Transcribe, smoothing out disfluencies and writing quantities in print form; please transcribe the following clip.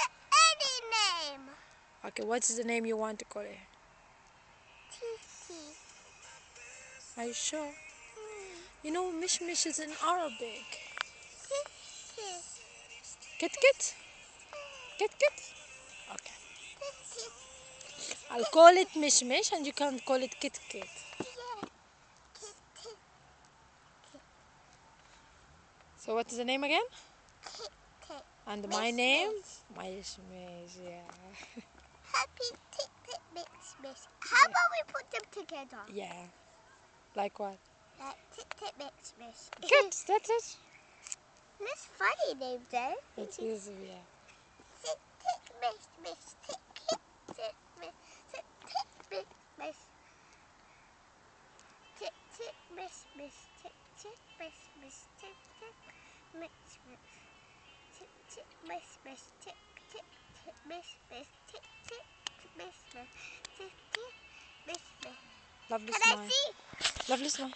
it any name. Okay, what is the name you want to call it? Titi. Are you sure? You know, Mish Mish is in Arabic. Titi. Kit Kit? Kit Kit? Okay. Titi. I'll call it Mish Mish and you can call it Kit Kit. Yeah. Kitty. So what is the name again? Kitty. And Mish my name? Mish. Mish Mish, yeah. Happy Titi Mish Mish. How about we put them together? Yeah. Like what? Like Titi Mish Mish. Kit, that's it. That's funny name though. It is, yeah. Titi Mish Mish. Titi Mish. Titi Mish Mish. Titi Mish Mish. Titi Mish Mish. Titi Mish Mish. Titi Mish Mish. Titi Mish Mish. Titi Mish Mish. Titi Mish Mish. Lovely Can I smile. see? Lovely smile.